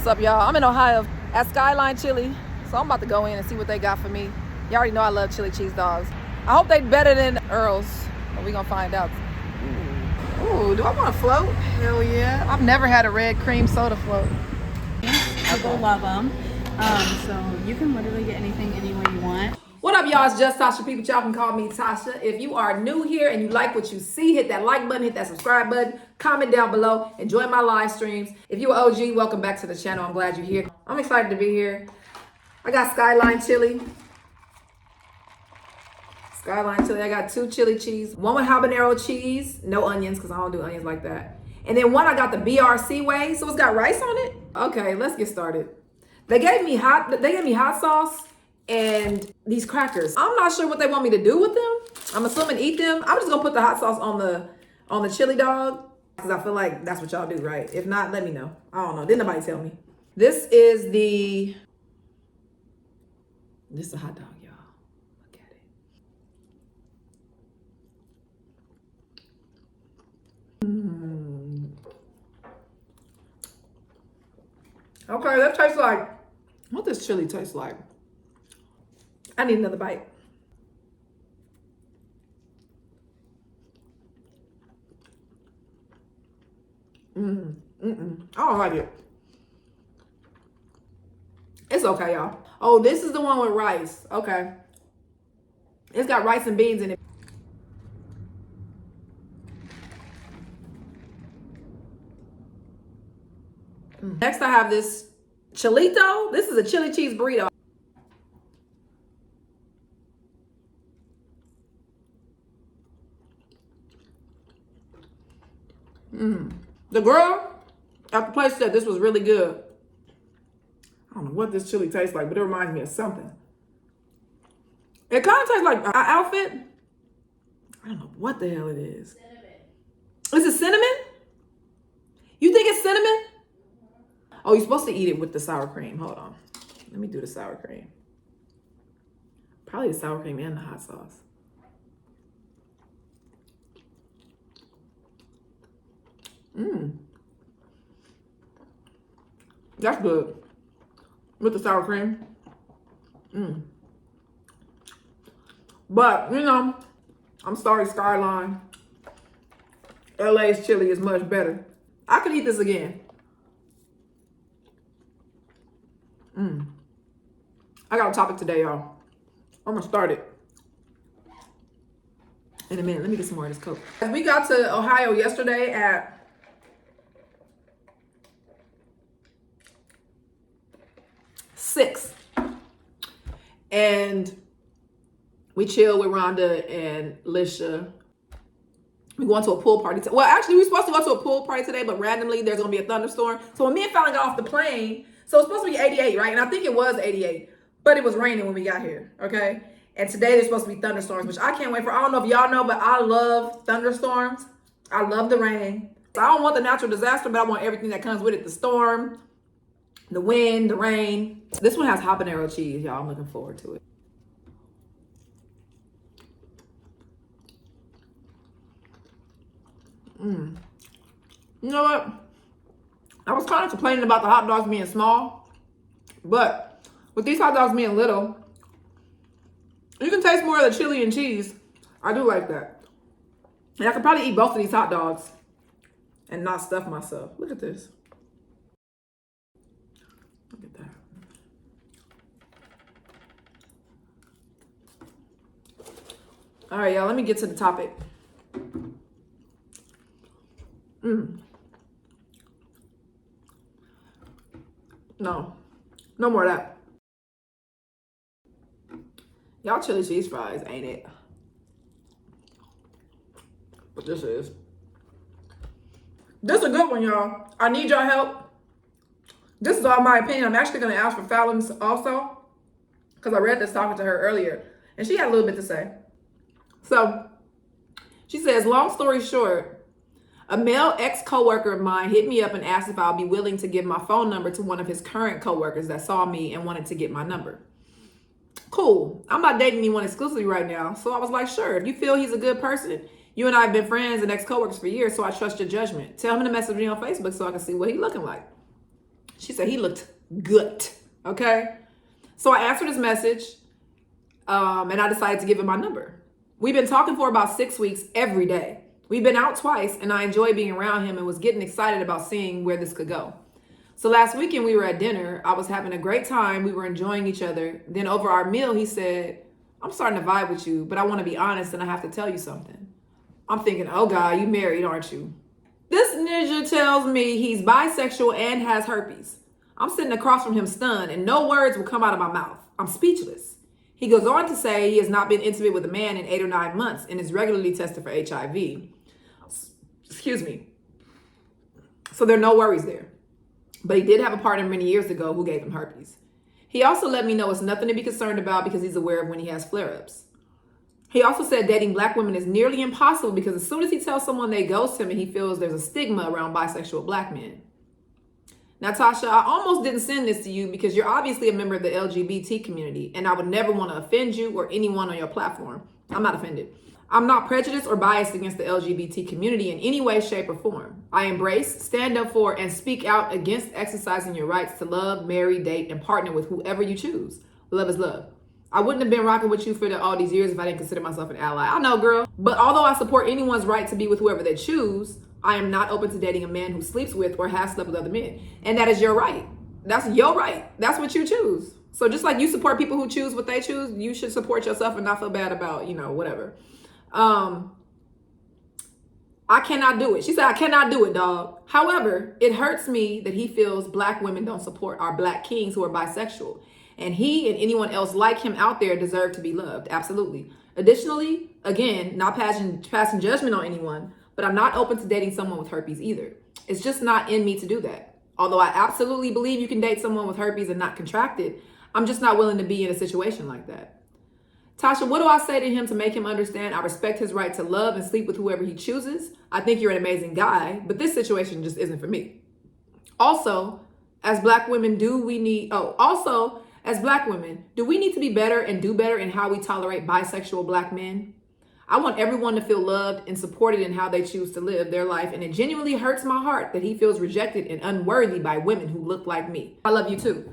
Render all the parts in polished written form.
up, y'all? I'm in Ohio at Skyline Chili, so I'm about to go in and see what they got for me. You already know I love chili cheese dogs. I hope they better than Earl's, but we gonna find out. Ooh, do I want to float? Hell yeah. I've never had a red cream soda float. People love them. So you can literally get anything any way you want. What up, y'all? It's just Tasha P, but y'all can call me Tasha. If you are new here and you like what you see, hit that like button, hit that subscribe button, comment down below, enjoy my live streams. If you're OG, welcome back to the channel. I'm glad you're here. I'm excited to be here. I got Skyline Chili. Skyline Chili. I got 2 chili cheese. One with habanero cheese. No onions, because I don't do onions like that. And then one I got the BRC way. So it's got rice on it. Okay, let's get started. They gave me hot sauce and these crackers. I'm not sure what they want me to do with them. I'm assuming eat them. I'm just gonna put the hot sauce on the chili dog because I feel like that's what y'all do, right? If not, let me know. I don't know. Didn't nobody tell me. This is a hot dog, y'all. Look at it. Okay, that tastes like, what does chili taste like? I need another bite. I don't like it. It's okay, y'all. Oh, this is the one with rice. Okay. It's got rice and beans in it. Next, I have this chilito. This is a chili cheese burrito. The girl at the place said this was really good. I don't know what this chili tastes like, but it reminds me of something. It kind of tastes like an outfit. I don't know what the hell it is. Cinnamon. Is it cinnamon? You think it's cinnamon? Oh, you're supposed to eat it with the sour cream. Hold on. Let me do the sour cream. Probably the sour cream and the hot sauce. That's good. With the sour cream. But, you know, I'm sorry, Skyline. LA's chili is much better. I could eat this again. I got a topic today, y'all. I'm gonna start it in a minute. Let me get some more of this Coke. We got to Ohio yesterday at 6, and we chilled with Rhonda and Lisha. We going to a pool party. Well, actually, we were supposed to go to a pool party today, but randomly there's gonna be a thunderstorm. So when me and Fallon got off the plane, so it's supposed to be 88, right? And I think it was 88, but it was raining when we got here, okay? And today there's supposed to be thunderstorms, which I can't wait for. I don't know if y'all know, but I love thunderstorms. I love the rain. So I don't want the natural disaster, but I want everything that comes with it. The storm, the wind, the rain. This one has habanero cheese, y'all. I'm looking forward to it. You know what? I was kind of complaining about the hot dogs being small, but with these hot dogs being little, you can taste more of the chili and cheese. I do like that. And I could probably eat both of these hot dogs and not stuff myself. Look at this. Look at that. All right, y'all, let me get to the topic. No more of that. Y'all chili cheese fries, ain't it? But this is a good one, y'all. I need your help. This is all my opinion. I'm actually going to ask for Fallon's also, because I read this talking to her earlier, and she had a little bit to say. So she says, long story short, a male ex-coworker of mine hit me up and asked if I'll be willing to give my phone number to one of his current coworkers that saw me and wanted to get my number. Cool. I'm not dating anyone exclusively right now, so I was like, sure. If you feel he's a good person, you and I have been friends and ex-coworkers for years, so I trust your judgment. Tell him to message me on Facebook so I can see what he's looking like. She said he looked good. Okay. So I answered his message, and I decided to give him my number. We've been talking for about 6 weeks every day. We've been out twice, and I enjoy being around him and was getting excited about seeing where this could go. So last weekend we were at dinner. I was having a great time. We were enjoying each other. Then over our meal, he said, I'm starting to vibe with you, but I want to be honest and I have to tell you something. I'm thinking, oh God, you married, aren't you? This ninja tells me he's bisexual and has herpes. I'm sitting across from him stunned and no words will come out of my mouth. I'm speechless. He goes on to say he has not been intimate with a man in 8 or 9 months and is regularly tested for HIV. Excuse me. So there are no worries there. But he did have a partner many years ago who gave him herpes. He also let me know it's nothing to be concerned about because he's aware of when he has flare-ups. He also said dating Black women is nearly impossible because as soon as he tells someone they ghost him and he feels there's a stigma around bisexual Black men. Now, Tasha, I almost didn't send this to you because you're obviously a member of the LGBT community and I would never want to offend you or anyone on your platform. I'm not offended. I'm not prejudiced or biased against the LGBT community in any way, shape, or form. I embrace, stand up for, and speak out against exercising your rights to love, marry, date, and partner with whoever you choose. Love is love. I wouldn't have been rocking with you for all these years if I didn't consider myself an ally. I know, girl. But although I support anyone's right to be with whoever they choose, I am not open to dating a man who sleeps with or has slept with other men. And that is your right. That's your right. That's what you choose. So just like you support people who choose what they choose, you should support yourself and not feel bad about, whatever. I cannot do it. She said, I cannot do it, dog. However, it hurts me that he feels Black women don't support our Black kings who are bisexual. And he and anyone else like him out there deserve to be loved. Absolutely. Additionally, again, not passing judgment on anyone, but I'm not open to dating someone with herpes either. It's just not in me to do that. Although I absolutely believe you can date someone with herpes and not contract it, I'm just not willing to be in a situation like that. Tasha, what do I say to him to make him understand I respect his right to love and sleep with whoever he chooses? I think you're an amazing guy, but this situation just isn't for me. Also, as Black women, do we need to be better and do better in how we tolerate bisexual Black men? I want everyone to feel loved and supported in how they choose to live their life, and it genuinely hurts my heart that he feels rejected and unworthy by women who look like me. I love you too.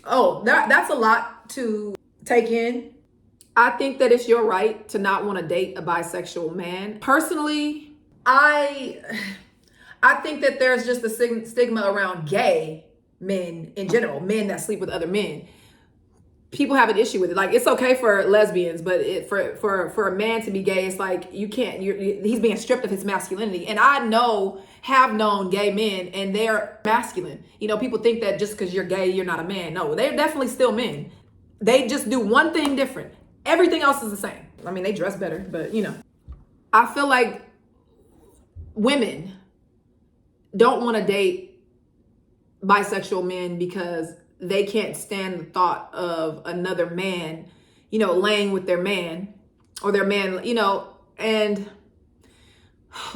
Oh, that's a lot to take in. I think that it's your right to not want to date a bisexual man. Personally, I think that there's just a stigma around gay men in general, men that sleep with other men. People have an issue with it. Like, it's okay for lesbians, but for a man to be gay, it's like he's being stripped of his masculinity. And I have known gay men and they're masculine. People think that just because you're gay, you're not a man. No, they're definitely still men. They just do one thing different. Everything else is the same. I mean, they dress better, but I feel like women don't want to date bisexual men because they can't stand the thought of another man, laying with their man or their man, and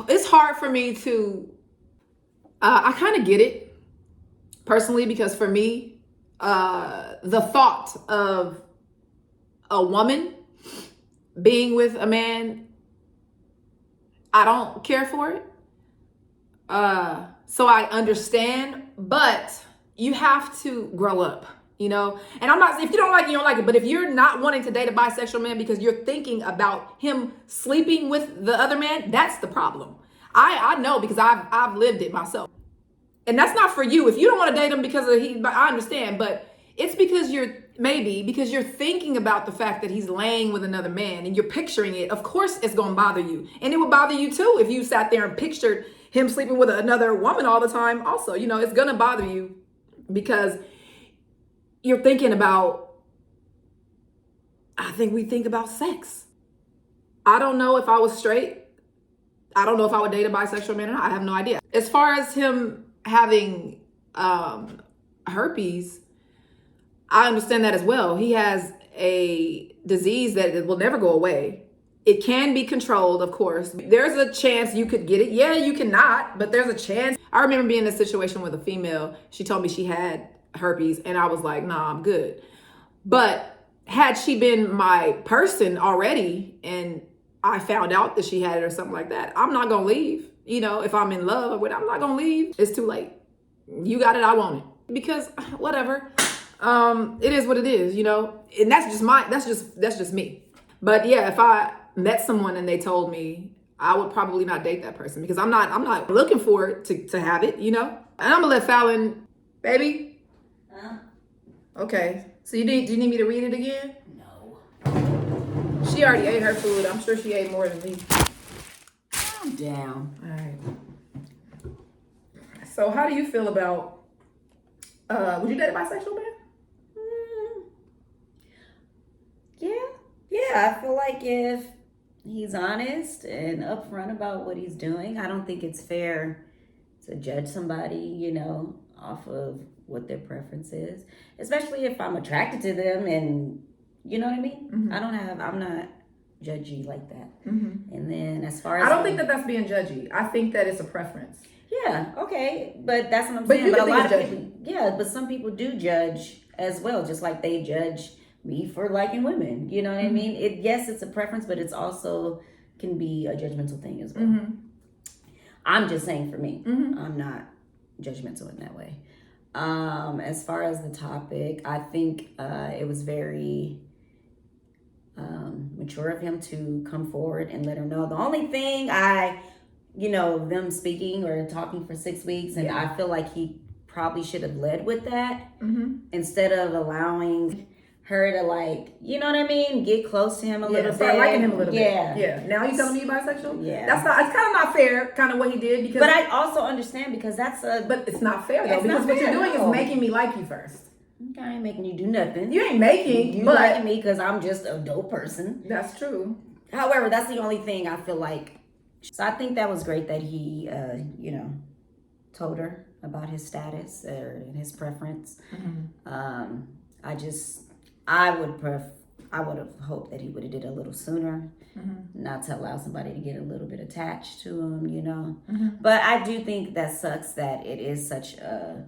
it's hard for me to, I kind of get it personally, because for me, the thought of a woman being with a man, I don't care for it. So I understand, but you have to grow up, and I'm not, if you don't like it, you don't like it. But if you're not wanting to date a bisexual man because you're thinking about him sleeping with the other man, that's the problem. I know, because I've lived it myself. And that's not for you. If you don't want to date him because I understand, but it's because you're thinking about the fact that he's laying with another man and you're picturing it. Of course it's going to bother you. And it would bother you too if you sat there and pictured him sleeping with another woman all the time. Also, it's going to bother you because you're thinking about, I think we think about sex. I don't know if I was straight. I don't know if I would date a bisexual man or not. I have no idea. As far as him having herpes, I understand that as well. He has a disease that will never go away. It can be controlled, of course. There's a chance you could get it. Yeah, you cannot, but there's a chance. I remember being in a situation with a female. She told me she had herpes, and I was like, nah, I'm good. But had she been my person already, and I found out that she had it or something like that, I'm not going to leave. If I'm in love with it, I'm not going to leave. It's too late. You got it, I want it. because whatever. It is what it is, you know. And that's just me. But yeah, if I met someone and they told me, I would probably not date that person because I'm not looking forward to have it, you know. And I'm gonna let Fallon, baby. Huh? Okay. So do you need me to read it again? No. She already ate her food. I'm sure she ate more than me. Calm down. All right. So how do you feel about? Would you date a bisexual man? Yeah. I feel like if he's honest and upfront about what he's doing, I don't think it's fair to judge somebody, you know, off of what their preference is. Especially if I'm attracted to them, and you know what I mean. Mm-hmm. I'm not judgy like that. Mm-hmm. And then as far as I don't think that that's being judgy. I think that it's a preference. Yeah, okay, but that's what I'm But saying. you But a think lot it's of people, yeah, but some people do judge as well, just like they judge me for liking women. You know what I mean? Yes, it's a preference, but it's also can be a judgmental thing as well. Mm-hmm. I'm just saying for me, Mm-hmm. I'm not judgmental in that way. As far as the topic, I think it was very mature of him to come forward and let her know. The only thing them speaking or talking for 6 weeks, and I feel like he probably should have led with that instead of allowing her to, like, you know what I mean, get close to him a little bit. Start liking him a little bit. Yeah. Yeah. Now you telling me you're bisexual? Yeah. It's kind of not fair, kind of what he did, because. But I also understand because But it's not fair though, It's because not what you're fair, doing no. is making me like you first. I ain't making you do nothing. You ain't making, You but liking me because I'm just a dope person. that's true. However, that's the only thing I feel like. So I think that was great that he, told her about his status or his preference. I would have hoped that he would have did it a little sooner, not to allow somebody to get a little bit attached to him, you know. But I do think that sucks that it is such a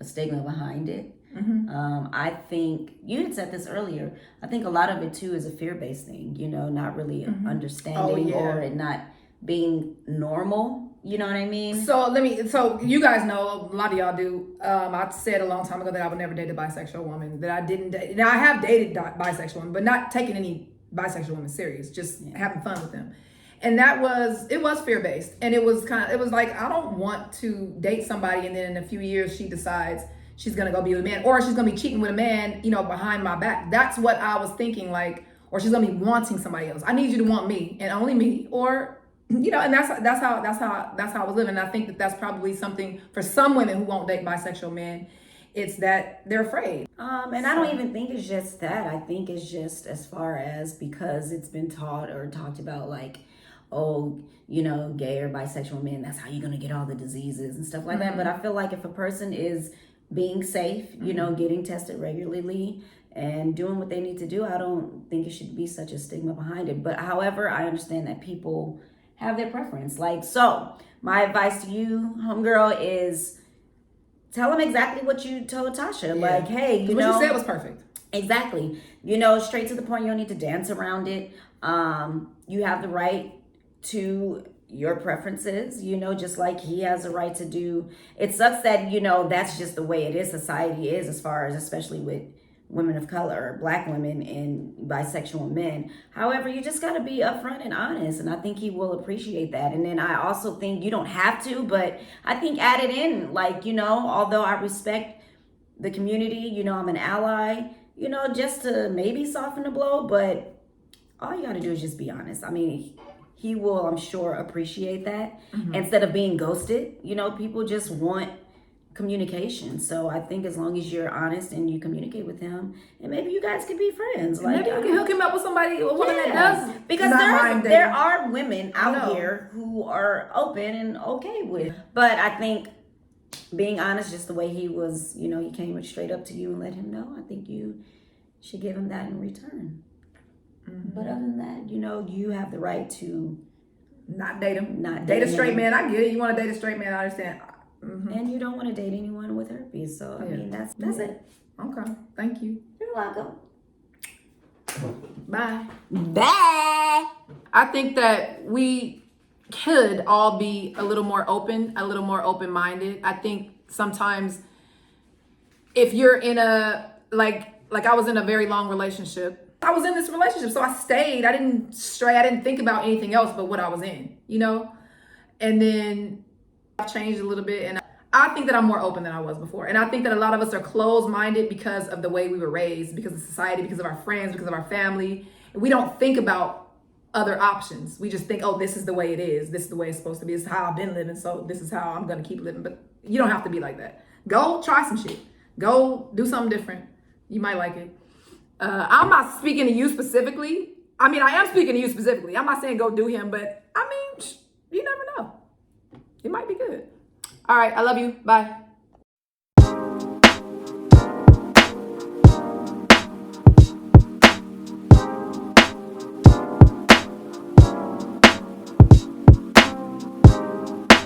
stigma behind it. I think you had said this earlier. I think a lot of it too is a fear-based thing, you know, not really understanding or it not being normal. You know what I mean? So you guys know, a lot of y'all do. I said a long time ago that I would never date a bisexual woman. That I didn't date. Now I have dated bisexual women, but not taking any bisexual women serious. Just having fun with them. And it was fear-based. And it was like, I don't want to date somebody and then in a few years she decides she's going to go be with a man, or she's going to be cheating with a man, you know, behind my back. That's what I was thinking, like, or she's going to be wanting somebody else. I need you to want me and only me, or, you know, and that's how I was living. And I think that that's probably something for some women who won't date bisexual men. It's that they're afraid. And I don't even think it's just that. I think it's just as far as because it's been taught or talked about, like, oh, you know, gay or bisexual men, that's how you're going to get all the diseases and stuff like that. But I feel like if a person is being safe, you know, getting tested regularly and doing what they need to do, I don't think it should be such a stigma behind it. But however, I understand that people have their preference. Like, so my advice to you, homegirl, is tell them exactly what you told Tasha. Yeah. Like, hey, you know. What you said was perfect. Exactly. You know, straight to the point. You don't need to dance around it. You have the right to your preferences, you know, just like he has a right to do. It sucks that, you know, that's just the way it is. Society is, as far as, especially with women of color, Black women and bisexual men. However, you just got to be upfront and honest. And I think he will appreciate that. And then I also think you don't have to, but I think add it in, like, you know, although I respect the community, you know, I'm an ally, you know, just to maybe soften the blow, but all you got to do is just be honest. I mean, he will, I'm sure, appreciate that. Instead of being ghosted, you know, people just want communication. So I think as long as you're honest and you communicate with him, and maybe you guys can be friends. Like, maybe you can hook him up with somebody, a woman that does. Because there are women out here who are open and okay with. But I think being honest, just the way he was, you know, he came straight up to you and let him know, I think you should give him that in return. But other than that, you know, you have the right to not date him. Not date a straight man. I get it. You want to date a straight man. I understand. And you don't want to date anyone with herpes. So I mean, that's it. Okay. Thank you. You're welcome. Bye. Bye. I think that we could all be a little more open-minded. I think sometimes if you're in a, like I was in a very long relationship. I was in this relationship, so I stayed. I didn't stray. I didn't think about anything else but what I was in, you know? And then I've changed a little bit, and I think that I'm more open than I was before. And I think that a lot of us are closed-minded because of the way we were raised, because of society, because of our friends, because of our family. And we don't think about other options. We just think, oh, this is the way it is. This is the way it's supposed to be. This is how I've been living, so this is how I'm going to keep living. But you don't have to be like that. Go try some shit. Go do something different. You might like it. I'm not speaking to you specifically. I mean, I am speaking to you specifically. I'm not saying go do him, but I mean, you never know. It might be good. All right. I love you. Bye.